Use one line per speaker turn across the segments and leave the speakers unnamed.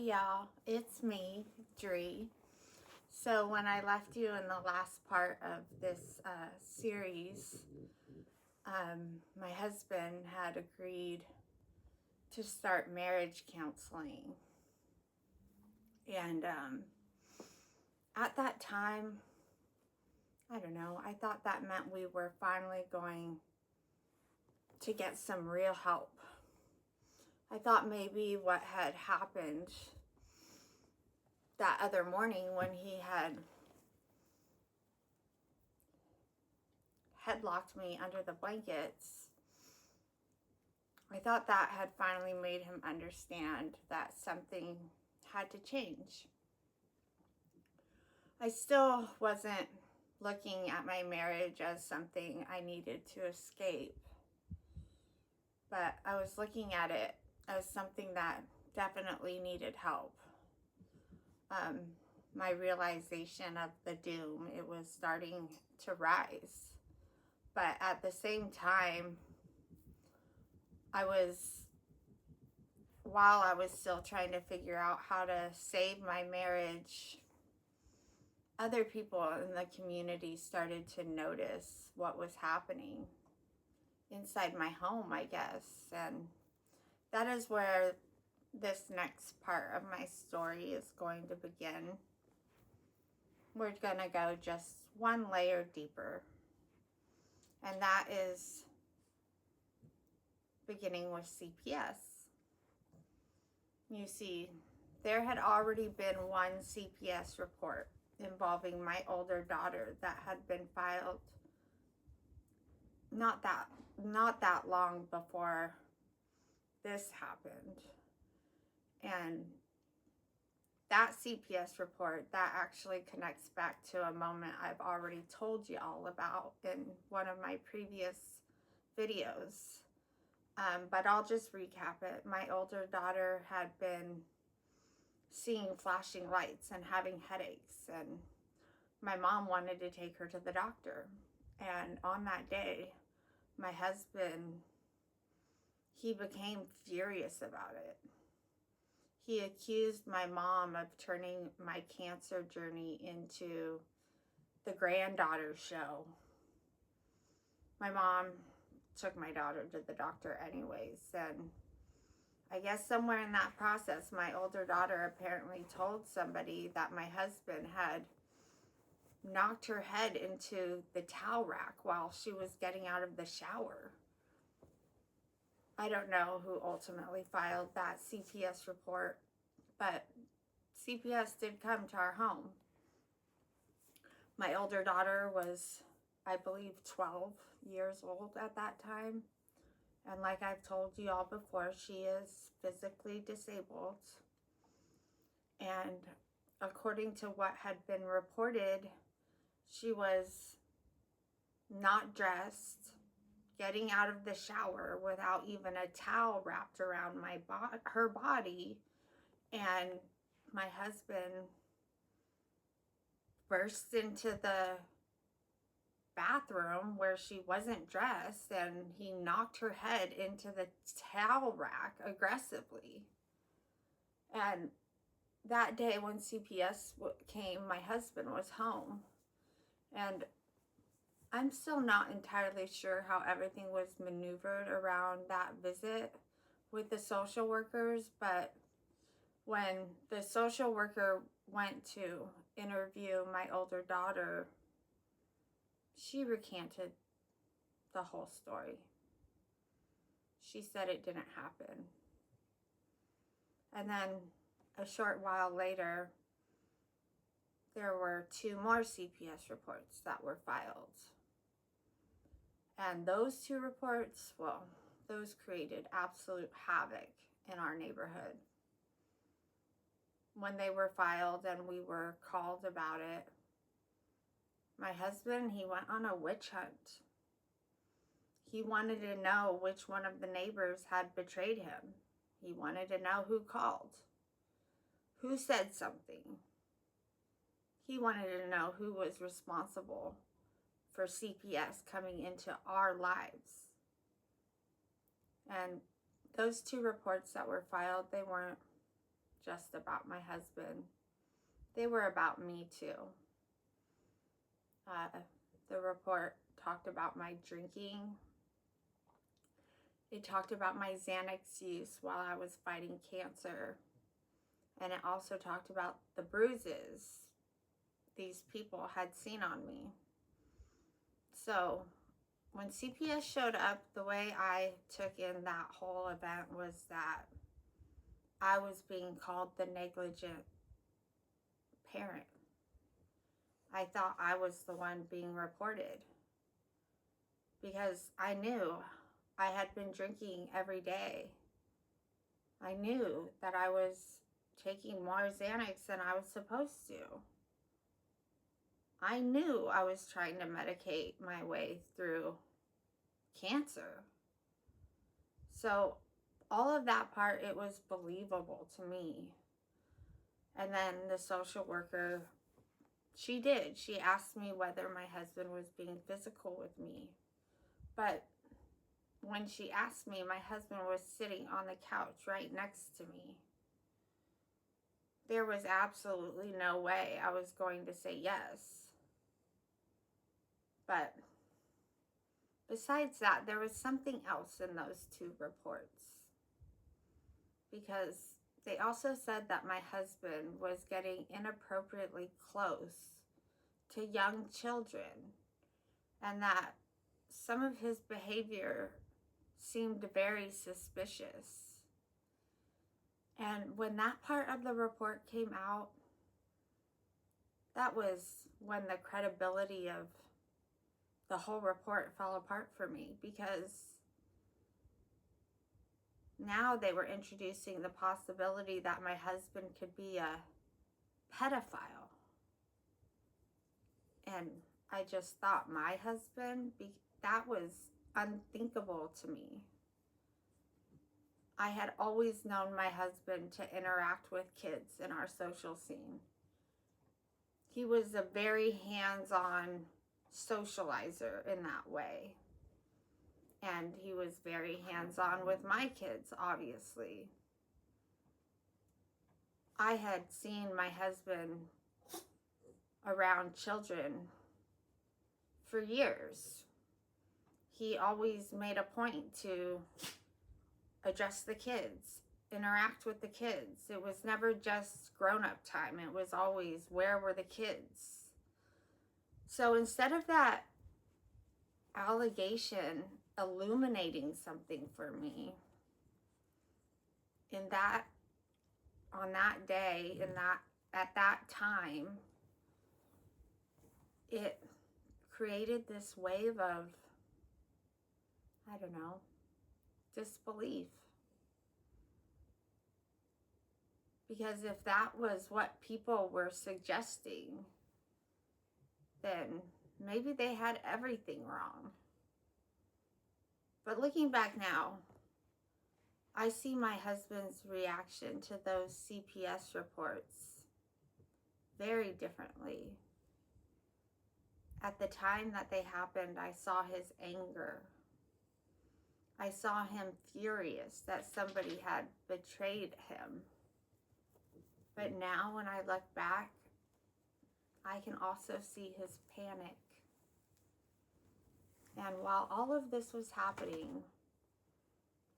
y'all, it's me, Dree. So when I left you in the last part of this series, my husband had agreed to start marriage counseling. And at that time, I don't know, I thought that meant we were finally going to get some real help. I thought maybe what had happened that other morning when he had headlocked me under the blankets, I thought that had finally made him understand that something had to change. I still wasn't looking at my marriage as something I needed to escape, but I was looking at it as something that definitely needed help. My realization of the doom, it was starting to rise. But at the same time, while I was still trying to figure out how to save my marriage, other people in the community started to notice what was happening inside my home, I guess. And that is where this next part of my story is going to begin. We're going to go just one layer deeper. And that is beginning with CPS. You see, there had already been one CPS report involving my older daughter that had been filed not that long before this happened. And that CPS report, that actually connects back to a moment I've already told you all about in one of my previous videos. But I'll just recap it. My older daughter had been seeing flashing lights and having headaches, and my mom wanted to take her to the doctor. And on that day, my husband, he became furious about it. He accused my mom of turning my cancer journey into the granddaughter show. My mom took my daughter to the doctor anyways, and I guess somewhere in that process, my older daughter apparently told somebody that my husband had knocked her head into the towel rack while she was getting out of the shower. I don't know who ultimately filed that CPS report, but CPS did come to our home. My older daughter was, I believe, 12 years old at that time. And like I've told you all before, she is physically disabled. And according to what had been reported, she was not dressed, getting out of the shower without even a towel wrapped around her body. And my husband burst into the bathroom where she wasn't dressed, and he knocked her head into the towel rack aggressively. And that day when CPS came, my husband was home. And I'm still not entirely sure how everything was maneuvered around that visit with the social workers, but when the social worker went to interview my older daughter, she recanted the whole story. She said it didn't happen. And then a short while later, there were 2 more CPS reports that were filed. And those 2 reports, well, those created absolute havoc in our neighborhood. When they were filed and we were called about it, my husband, he went on a witch hunt. He wanted to know which one of the neighbors had betrayed him. He wanted to know who called, who said something. He wanted to know who was responsible for CPS coming into our lives. And those 2 reports that were filed, they weren't just about my husband. They were about me too. The report talked about my drinking. It talked about my Xanax use while I was fighting cancer. And it also talked about the bruises these people had seen on me. So when CPS showed up, the way I took in that whole event was that I was being called the negligent parent. I thought I was the one being reported because I knew I had been drinking every day. I knew that I was taking more Xanax than I was supposed to. I knew I was trying to medicate my way through cancer. So all of that part, it was believable to me. And then the social worker, she asked me whether my husband was being physical with me. But when she asked me, my husband was sitting on the couch right next to me. There was absolutely no way I was going to say yes. But besides that, there was something else in those two reports. Because they also said that my husband was getting inappropriately close to young children, and that some of his behavior seemed very suspicious. And when that part of the report came out, that was when the credibility of the whole report fell apart for me, because now they were introducing the possibility that my husband could be a pedophile. And I just thought, my husband, that was unthinkable to me. I had always known my husband to interact with kids in our social scene. He was a very hands-on socializer in that way. And he was very hands-on with my kids, obviously. I had seen my husband around children for years. He always made a point to address the kids, interact with the kids. It was never just grown-up time. It was always, where were the kids? So instead of that allegation illuminating something for me, on that day, at that time, it created this wave of, I don't know, disbelief. Because if that was what people were suggesting, then maybe they had everything wrong. But looking back now, I see my husband's reaction to those CPS reports very differently. At the time that they happened, I saw his anger. I saw him furious that somebody had betrayed him. But now when I look back, I can also see his panic. And while all of this was happening,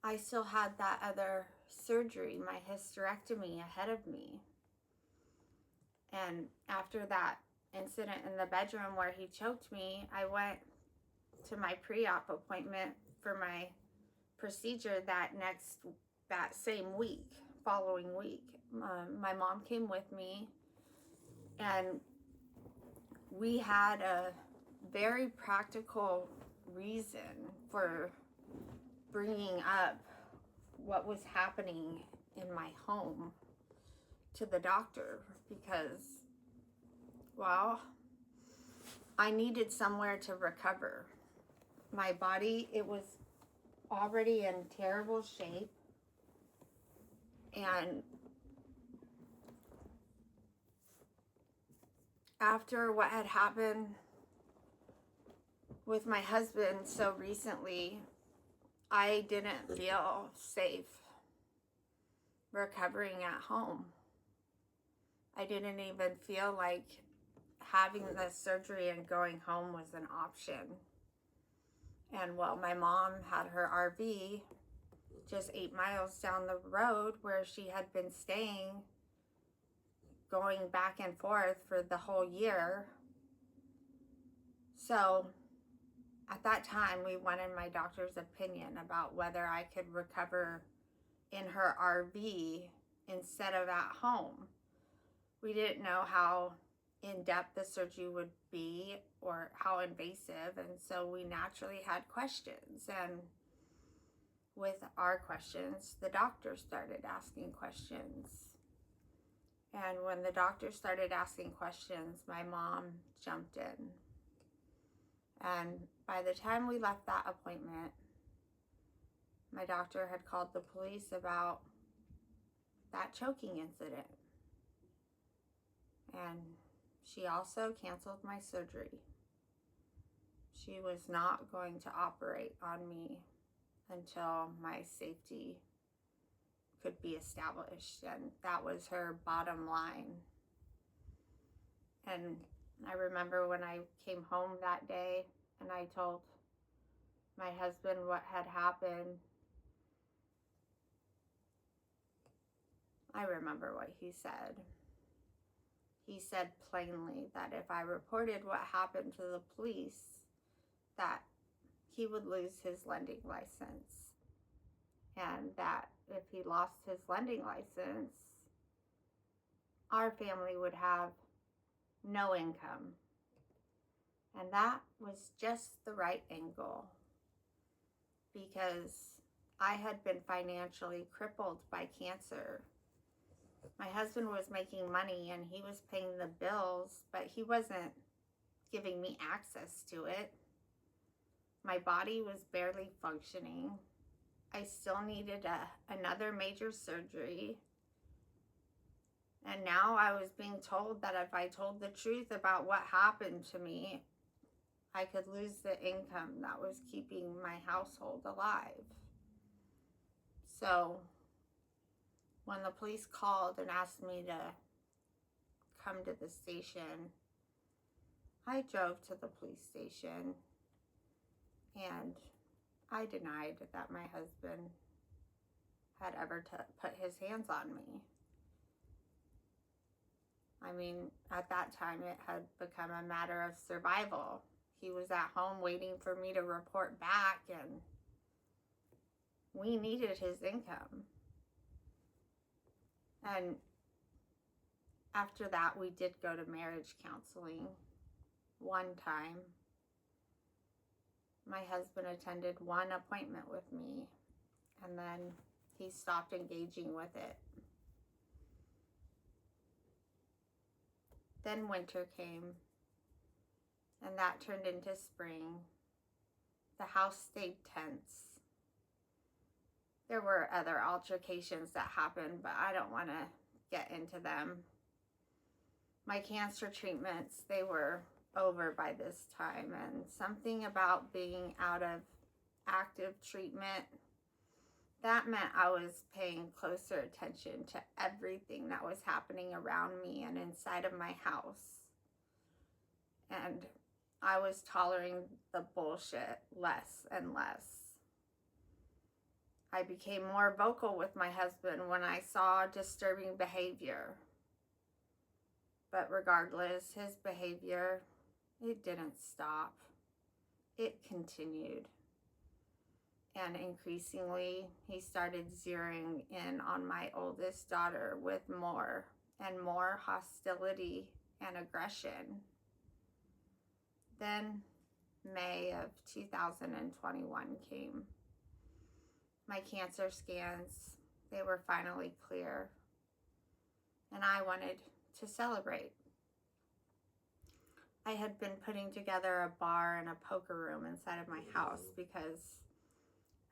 I still had that other surgery, my hysterectomy, ahead of me. And after that incident in the bedroom where he choked me, I went to my pre-op appointment for my procedure that same week, following week. My mom came with me, and we had a very practical reason for bringing up what was happening in my home to the doctor, because, well, I needed somewhere to recover. My body, it was already in terrible shape, and after what had happened with my husband so recently, I didn't feel safe recovering at home. I didn't even feel like having the surgery and going home was an option. And well, my mom had her RV just 8 miles down the road where she had been staying, going back and forth for the whole year. So at that time, we wanted my doctor's opinion about whether I could recover in her RV instead of at home. We didn't know how in-depth the surgery would be or how invasive, and so we naturally had questions. And with our questions, the doctor started asking questions. And when the doctor started asking questions, my mom jumped in. And by the time we left that appointment, my doctor had called the police about that choking incident. And she also canceled my surgery. She was not going to operate on me until my safety could be established. And that was her bottom line. And I remember when I came home that day and I told my husband what had happened. I remember what he said. He said plainly that if I reported what happened to the police, that he would lose his lending license. And that if he lost his lending license, our family would have no income. And that was just the right angle, because I had been financially crippled by cancer. My husband was making money and he was paying the bills, but he wasn't giving me access to it. My body was barely functioning. I still needed another major surgery. And now I was being told that if I told the truth about what happened to me, I could lose the income that was keeping my household alive. So when the police called and asked me to come to the station, I drove to the police station and I denied that my husband had ever put his hands on me. I mean, at that time it had become a matter of survival. He was at home waiting for me to report back, and we needed his income. And after that, we did go to marriage counseling one time. My husband attended one appointment with me, and then he stopped engaging with it. Then winter came, and that turned into spring. The house stayed tense. There were other altercations that happened, but I don't want to get into them. My cancer treatments, they were over by this time, and something about being out of active treatment, that meant I was paying closer attention to everything that was happening around me and inside of my house. And I was tolerating the bullshit less and less. I became more vocal with my husband when I saw disturbing behavior. But regardless, his behavior, it didn't stop. It continued. And increasingly, he started zeroing in on my oldest daughter with more and more hostility and aggression. Then May of 2021 came. My cancer scans, they were finally clear. And I wanted to celebrate. I had been putting together a bar and a poker room inside of my house because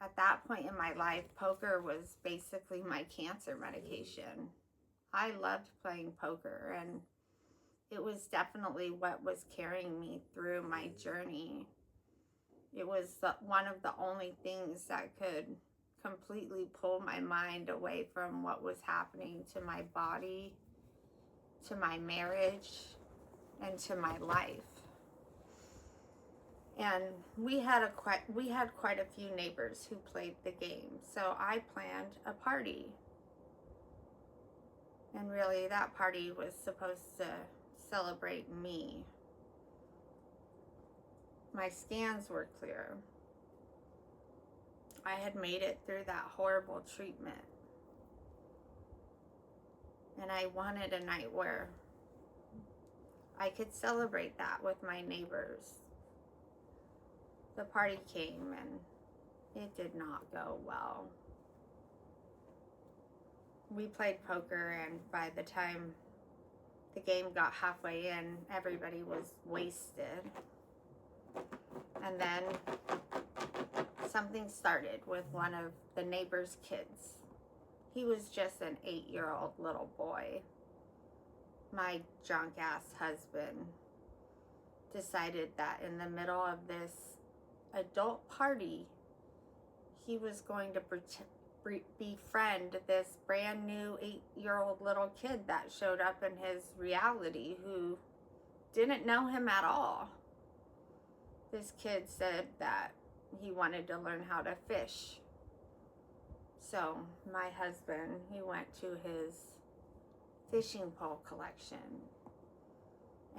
at that point in my life, poker was basically my cancer medication. I loved playing poker, and it was definitely what was carrying me through my journey. It was one of the only things that could completely pull my mind away from what was happening to my body, to my marriage, and to my life. And we had quite a few neighbors who played the game, so I planned a party. And really, that party was supposed to celebrate me. My scans were clear. I had made it through that horrible treatment. And I wanted a night where I could celebrate that with my neighbors. The party came and it did not go well. We played poker, and by the time the game got halfway in, everybody was wasted. And then something started with one of the neighbor's kids. He was just an 8-year-old little boy. My drunk ass husband decided that in the middle of this adult party, he was going to befriend this brand new 8-year-old little kid that showed up in his reality who didn't know him at all. This kid said that he wanted to learn how to fish. So my husband, he went to his fishing pole collection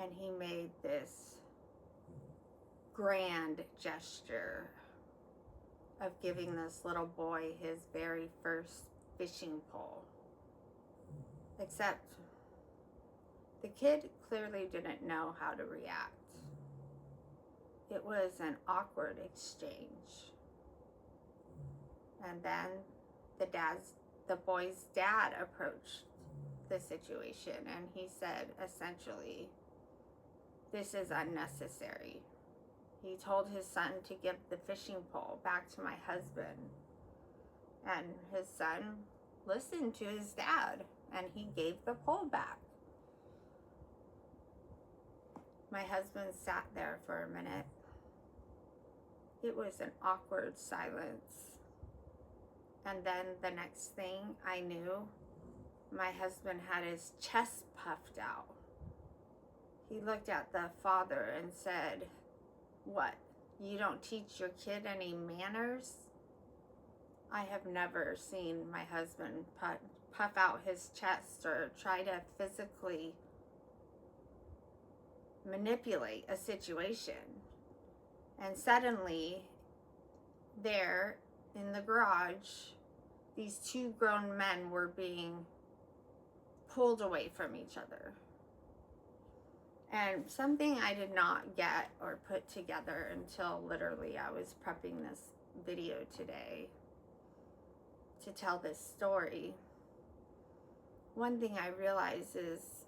and he made this grand gesture of giving this little boy his very first fishing pole. Except the kid clearly didn't know how to react. It was an awkward exchange. And then the boy's dad approached the situation and he said, essentially, "This is unnecessary." He told his son to give the fishing pole back to my husband. And his son listened to his dad and he gave the pole back. My husband sat there for a minute. It was an awkward silence. And then the next thing I knew, my husband had his chest puffed out. He looked at the father and said, "What, you don't teach your kid any manners?" I have never seen my husband puff out his chest or try to physically manipulate a situation. And suddenly, there in the garage, these two grown men were being pulled away from each other. And something I did not get or put together until literally I was prepping this video today to tell this story. One thing I realized is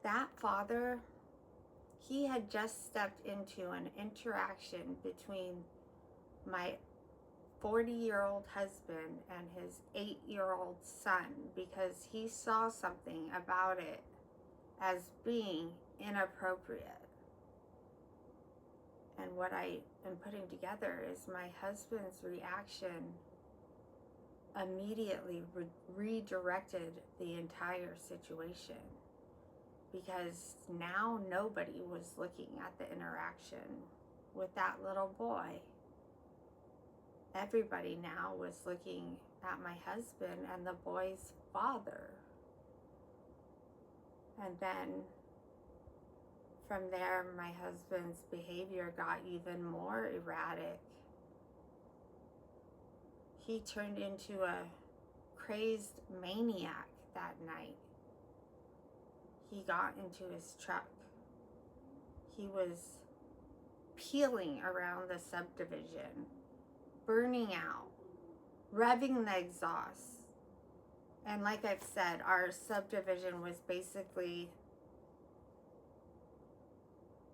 that father, he had just stepped into an interaction between my 40-year-old husband and his 8-year-old son because he saw something about it as being inappropriate. And what I am putting together is my husband's reaction immediately redirected the entire situation, because now nobody was looking at the interaction with that little boy. Everybody now was looking at my husband and the boy's father. And then from there, my husband's behavior got even more erratic. He turned into a crazed maniac that night. He got into his truck. He was peeling around the subdivision, burning out, revving the exhaust. And like I've said, our subdivision was basically,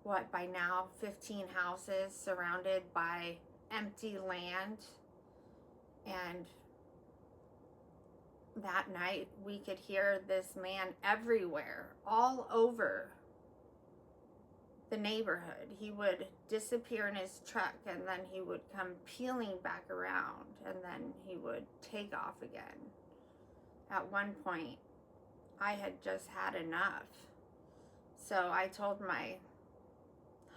what, by now, 15 houses surrounded by empty land. And that night, we could hear this man everywhere, all over the neighborhood. He would disappear in his truck, and then he would come peeling back around, and then he would take off again. At one point, I had just had enough. So I told my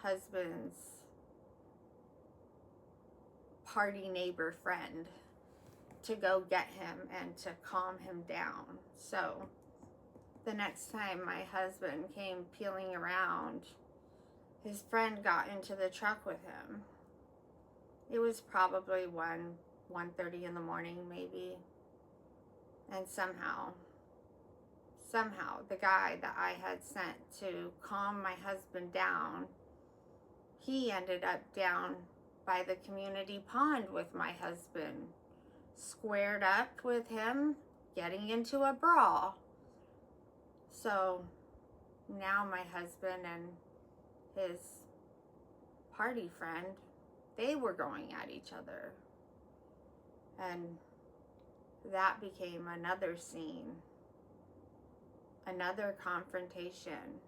husband's party neighbor friend to go get him and to calm him down. So the next time my husband came peeling around, his friend got into the truck with him. It was probably 1:30 in the morning maybe. And somehow the guy that I had sent to calm my husband down, he ended up down by the community pond with my husband, squared up with him, getting into a brawl. So now my husband and his party friend, they were going at each other. And that became another scene, another confrontation,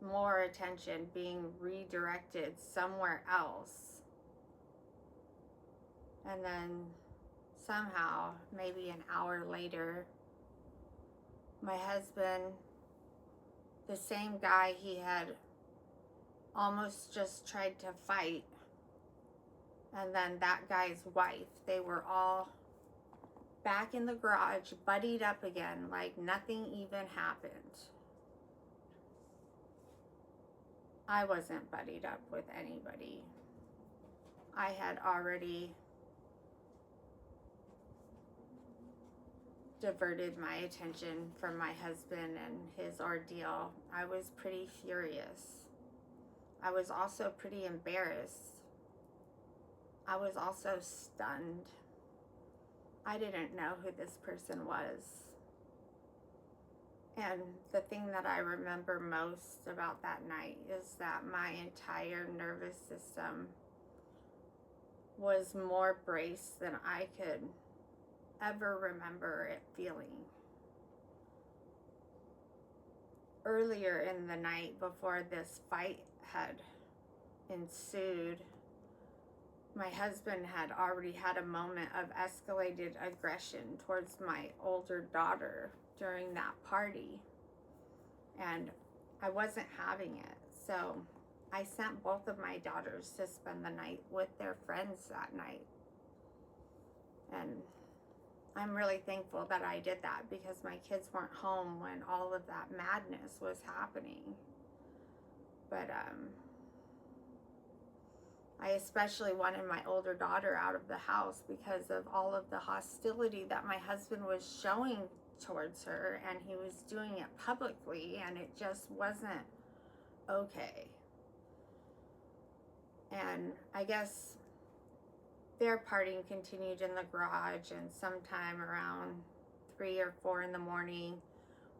more attention being redirected somewhere else. And then somehow, maybe an hour later, my husband, the same guy he had almost just tried to fight, and then that guy's wife, they were all back in the garage, buddied up again, like nothing even happened. I wasn't buddied up with anybody. I had already diverted my attention from my husband and his ordeal. I was pretty furious. I was also pretty embarrassed. I was also stunned. I didn't know who this person was. And the thing that I remember most about that night is that my entire nervous system was more braced than I could ever remember it feeling. Earlier in the night, before this fight had ensued, my husband had already had a moment of escalated aggression towards my older daughter during that party, and I wasn't having it. So I sent both of my daughters to spend the night with their friends that night. And I'm really thankful that I did that, because my kids weren't home when all of that madness was happening. But I especially wanted my older daughter out of the house because of all of the hostility that my husband was showing towards her, and he was doing it publicly, and it just wasn't okay. And I guess their partying continued in the garage, and sometime around 3 or 4 in the morning,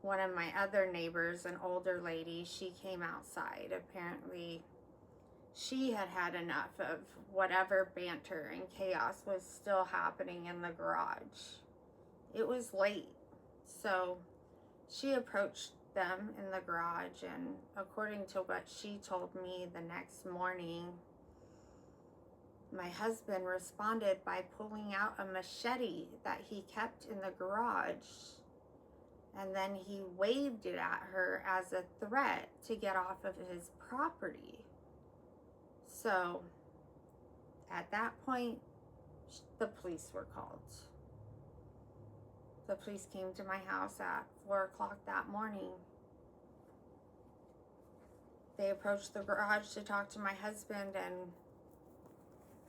one of my other neighbors, an older lady, she came outside. Apparently she had had enough of whatever banter and chaos was still happening in the garage. It was late, so she approached them in the garage, and according to what she told me the next morning, my husband responded by pulling out a machete that he kept in the garage, and then he waved it at her as a threat to get off of his property. So at that point, the police were called. The police came to my house at 4 o'clock that morning. They approached the garage to talk to my husband and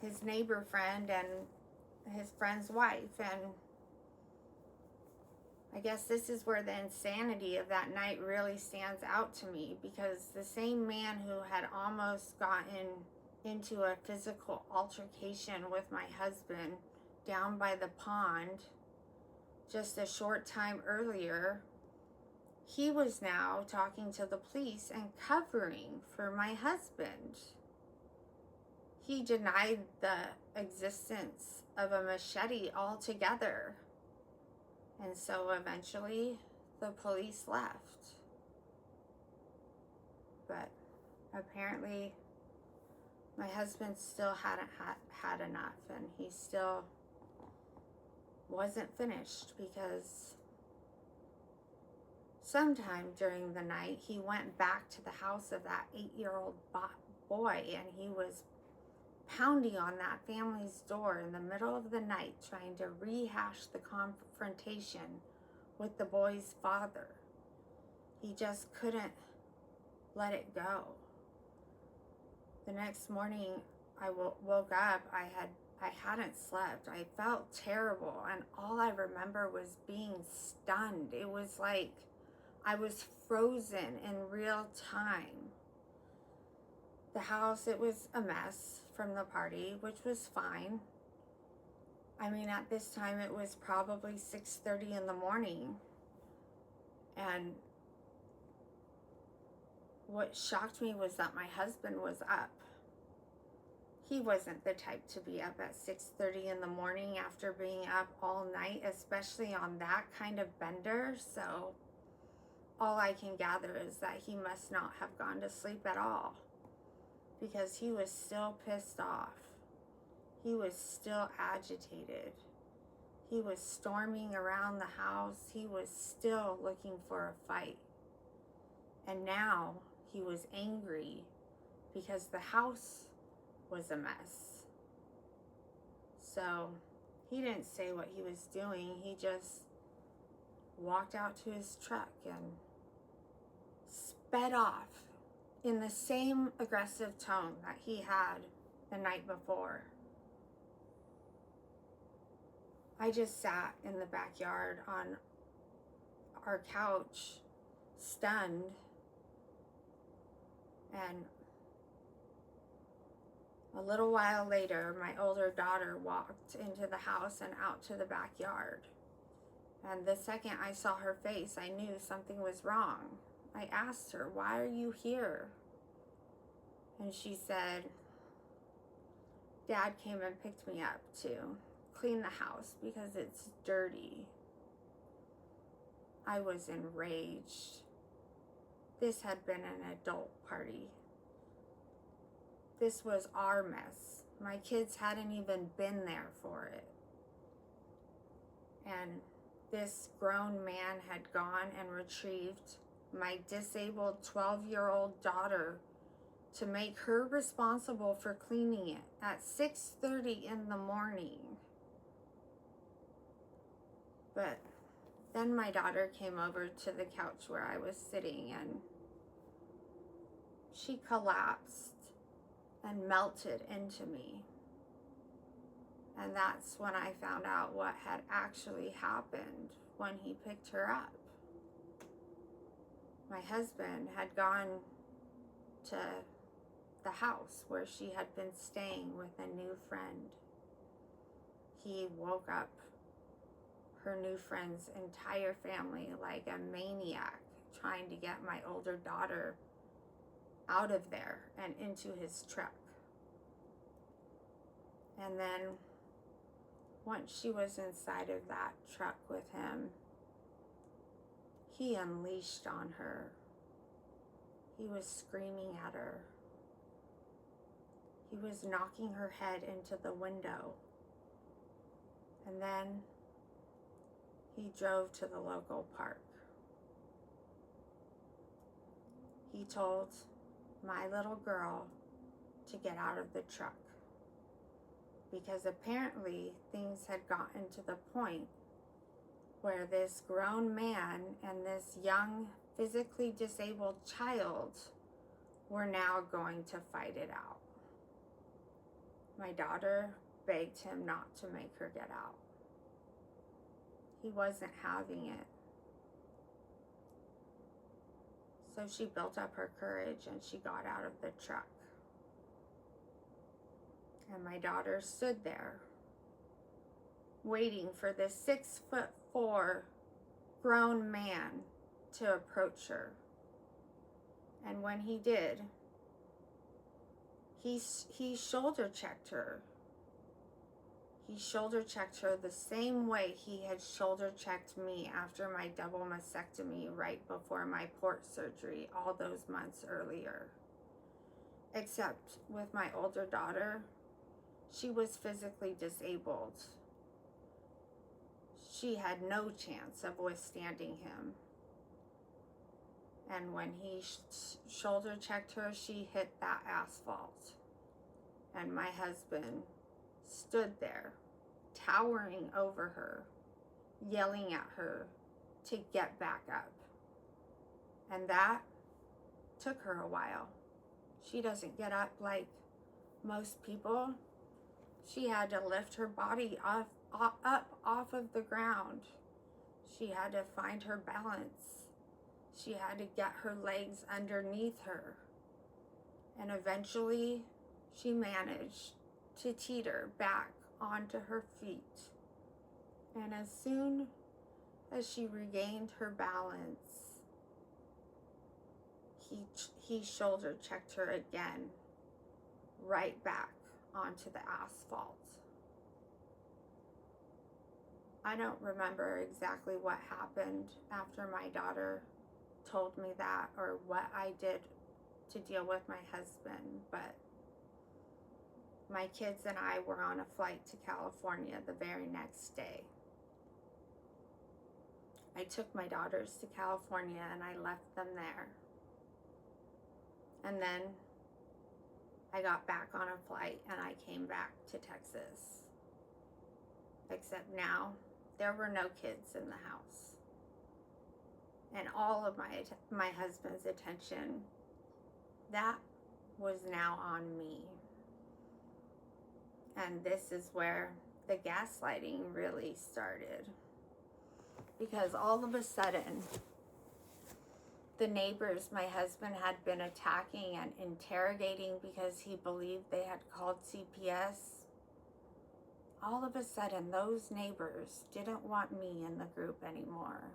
his neighbor friend and his friend's wife. And I guess this is where the insanity of that night really stands out to me, because the same man who had almost gotten into a physical altercation with my husband down by the pond just a short time earlier, he was now talking to the police and covering for my husband. He denied the existence of a machete altogether. And so eventually the police left. but apparently my husband still hadn't had enough, and he still wasn't finished, because sometime during the night he went back to the house of that 8-year-old boy, and he was pounding on that family's door in the middle of the night, trying to rehash the confrontation with the boy's father. He just couldn't let it go. The next morning I woke up, I hadn't slept. I felt terrible, and all I remember was being stunned. It was like I was frozen in real time. The house, it was a mess from the party, which was fine. I mean, at this time it was probably 6:30 in the morning, and what shocked me was that my husband was up. He wasn't the type to be up at 6:30 in the morning after being up all night, especially on that kind of bender. So all I can gather is that he must not have gone to sleep at all, because he was still pissed off. He was still agitated. He was storming around the house. He was still looking for a fight. And now he was angry because the house was a mess. So he didn't say what he was doing. He just walked out to his truck and sped off in the same aggressive tone that he had the night before. I just sat in the backyard on our couch, stunned, and a little while later, my older daughter walked into the house and out to the backyard. And the second I saw her face, I knew something was wrong. I asked her, "Why are you here?" And she said, "Dad came and picked me up to clean the house because it's dirty." I was enraged. This had been an adult party. This was our mess. My kids hadn't even been there for it. And this grown man had gone and retrieved my disabled 12-year-old daughter to make her responsible for cleaning it at 6:30 in the morning. But then my daughter came over to the couch where I was sitting, and she collapsed and melted into me. And that's when I found out what had actually happened when he picked her up. My husband had gone to the house where she had been staying with a new friend. He woke up her new friend's entire family like a maniac, trying to get my older daughter out of there and into his truck. And then once she was inside of that truck with him, he unleashed on her. He was screaming at her. He was knocking her head into the window. And then he drove to the local park. He told my little girl to get out of the truck, because apparently things had gotten to the point where this grown man and this young, physically disabled child were now going to fight it out. My daughter begged him not to make her get out. He wasn't having it. So she built up her courage and she got out of the truck. And my daughter stood there, waiting for this 6'4" grown man to approach her. And when he did, he shoulder checked her. He shoulder checked her the same way he had shoulder checked me after my double mastectomy right before my port surgery all those months earlier. Except with my older daughter, she was physically disabled. She had no chance of withstanding him. And when he shoulder checked her, she hit that asphalt. And my husband stood there, towering over her, yelling at her to get back up. And that took her a while. She doesn't get up like most people. She had to lift her body up off of the ground. She had to find her balance. She had to get her legs underneath her. And eventually, she managed to teeter back onto her feet. And as soon as she regained her balance, he shoulder checked her again, right back onto the asphalt. I don't remember exactly what happened after my daughter told me that, or what I did to deal with my husband, but my kids and I were on a flight to California the very next day. I took my daughters to California and I left them there. And then I got back on a flight and I came back to Texas. Except now, there were no kids in the house. And all of my husband's attention, that was now on me. And this is where the gaslighting really started. Because all of a sudden, the neighbors my husband had been attacking and interrogating because he believed they had called CPS, all of a sudden those neighbors didn't want me in the group anymore.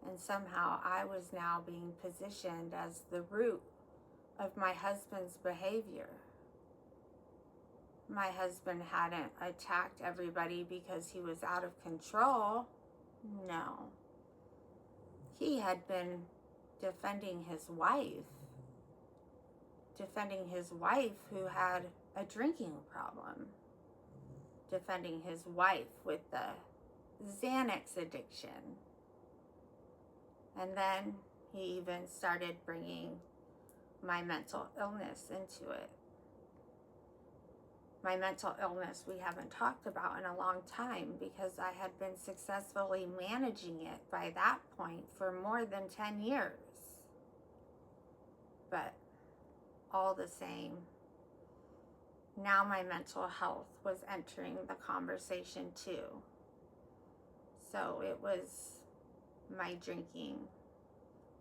And somehow I was now being positioned as the root of my husband's behavior. My husband hadn't attacked everybody because he was out of control. No. He had been defending his wife who had a drinking problem, defending his wife with the Xanax addiction. And then he even started bringing my mental illness into it. My mental illness we haven't talked about in a long time because I had been successfully managing it by that point for more than 10 years. But all the same, now my mental health was entering the conversation too. So it was my drinking,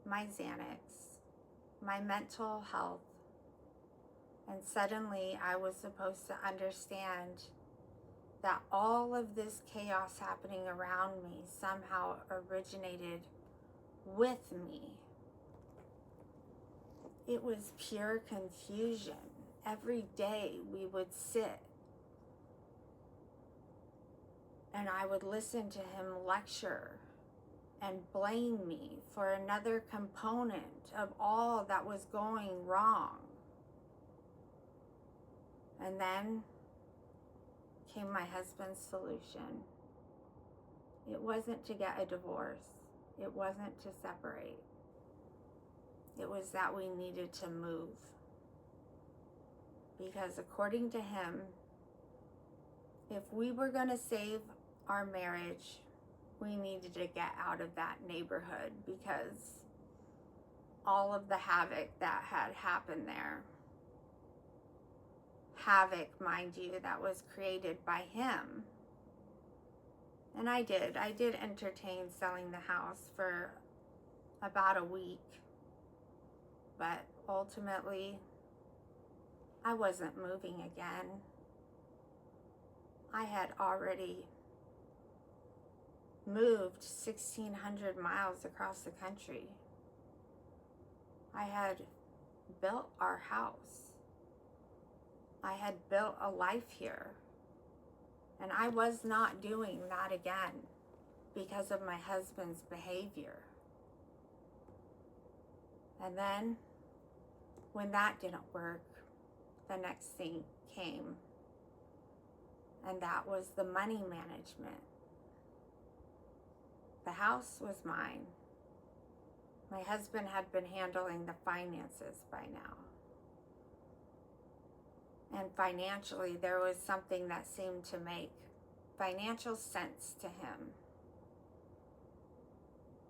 my Xanax, my mental health. And suddenly I was supposed to understand that all of this chaos happening around me somehow originated with me. It was pure confusion. Every day we would sit and I would listen to him lecture and blame me for another component of all that was going wrong. And then came my husband's solution. It wasn't to get a divorce. It wasn't to separate. It was that we needed to move. Because according to him, if we were going to save our marriage, we needed to get out of that neighborhood because all of the havoc that had happened there, havoc, mind you, that was created by him. And I did entertain selling the house for about a week. But ultimately, I wasn't moving again. I had already moved 1,600 miles across the country. I had built our house. I had built a life here. And I was not doing that again because of my husband's behavior. And then, when that didn't work, the next thing came, and that was the money management. The house was mine. My husband had been handling the finances by now. And financially, there was something that seemed to make financial sense to him.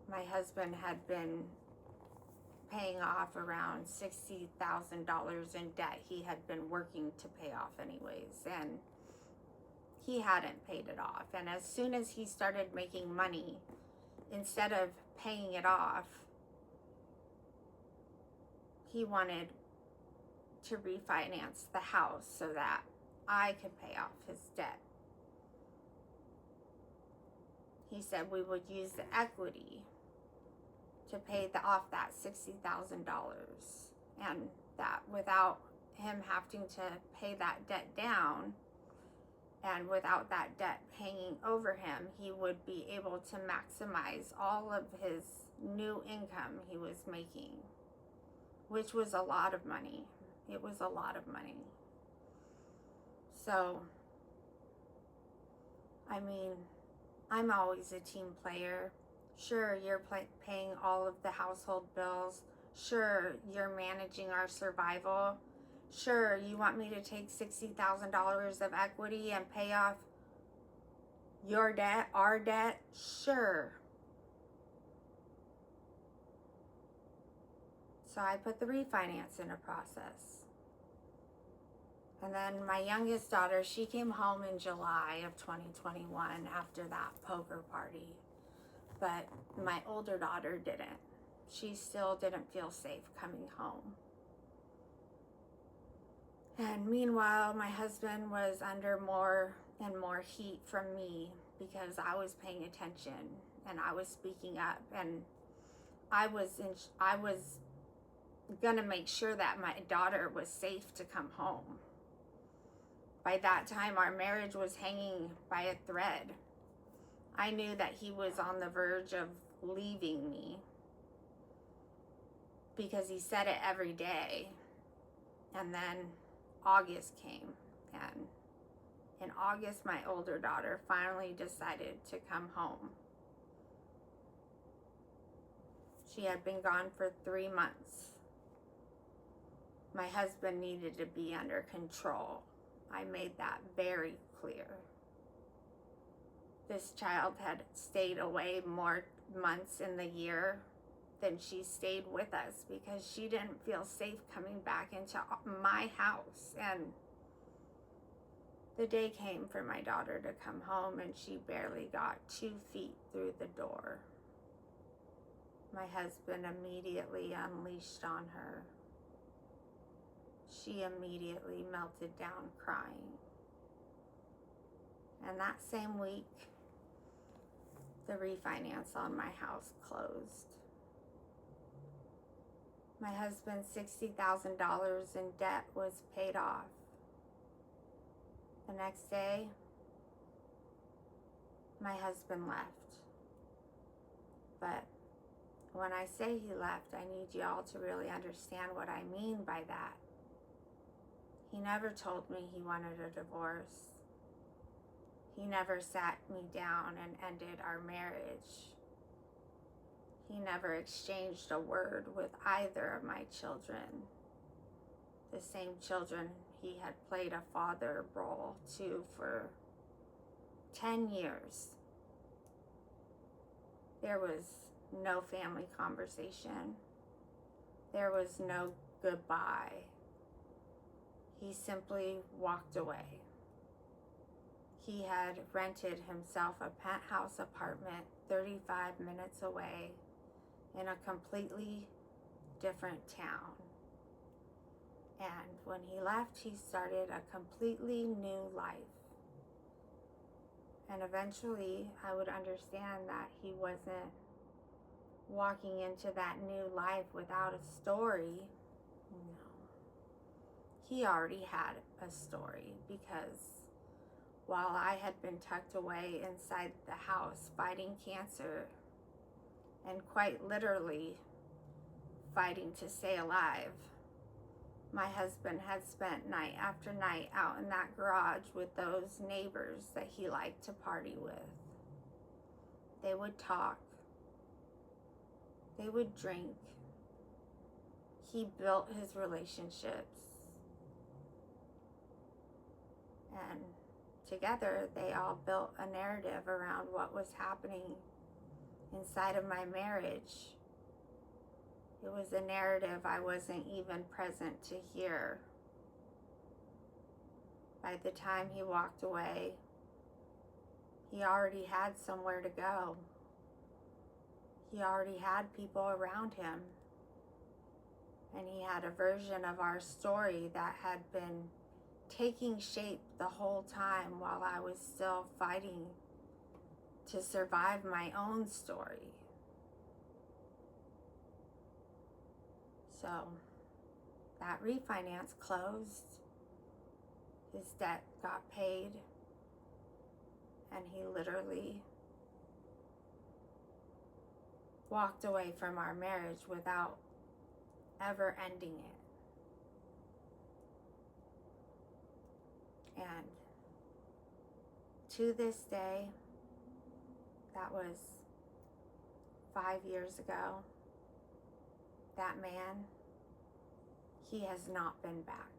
My husband had been paying off around $60,000 in debt he had been working to pay off anyways, and he hadn't paid it off. And as soon as he started making money, instead of paying it off, he wanted to refinance the house so that I could pay off his debt. He said we would use the equity to pay off that $60,000, and that without him having to pay that debt down, and without that debt hanging over him, he would be able to maximize all of his new income he was making, which was a lot of money. It was a lot of money. So, I mean, I'm always a team player. Sure, you're paying all of the household bills. Sure, you're managing our survival. Sure, you want me to take $60,000 of equity and pay off your debt, our debt? Sure. So I put the refinance in a process. And then my youngest daughter, she came home in July of 2021 after that poker party. But my older daughter didn't. She still didn't feel safe coming home. And meanwhile, my husband was under more and more heat from me because I was paying attention and I was speaking up, and I was gonna make sure that my daughter was safe to come home. By that time, our marriage was hanging by a thread. I knew that he was on the verge of leaving me because he said it every day. And then August came, and in August, my older daughter finally decided to come home. She had been gone for 3 months. My husband needed to be under control. I made that very clear. This child had stayed away more months in the year than she stayed with us because she didn't feel safe coming back into my house. And the day came for my daughter to come home, and she barely got 2 feet through the door. My husband immediately unleashed on her. She immediately melted down crying. And that same week, the refinance on my house closed. My husband's $60,000 in debt was paid off. The next day, my husband left. But when I say he left, I need y'all to really understand what I mean by that. He never told me he wanted a divorce. He never sat me down and ended our marriage. He never exchanged a word with either of my children. The same children he had played a father role to for 10 years. There was no family conversation. There was no goodbye. He simply walked away. He had rented himself a penthouse apartment 35 minutes away in a completely different town. And when he left, he started a completely new life. And eventually, I would understand that he wasn't walking into that new life without a story. No. He already had a story because while I had been tucked away inside the house fighting cancer, and quite literally fighting to stay alive. My husband had spent night after night out in that garage with those neighbors that he liked to party with. They would talk. They would drink. He built his relationships. And together, they all built a narrative around what was happening inside of my marriage. It was a narrative I wasn't even present to hear. By the time he walked away, he already had somewhere to go. He already had people around him. And he had a version of our story that had been taking shape the whole time while I was still fighting to survive my own story. So that refinance closed. His debt got paid. And he literally walked away from our marriage without ever ending it. And to this day, that was 5 years ago, that man, he has not been back.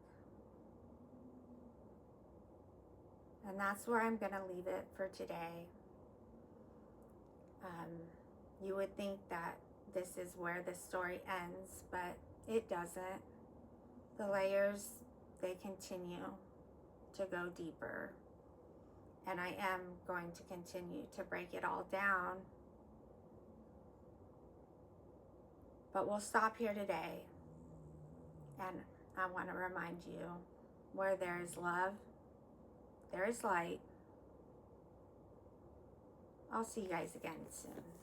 And that's where I'm going to leave it for today. You would think that this is where the story ends, but it doesn't. The layers, they continue to go deeper. And I am going to continue to break it all down. But we'll stop here today. And I want to remind you, where there is love, there is light. I'll see you guys again soon.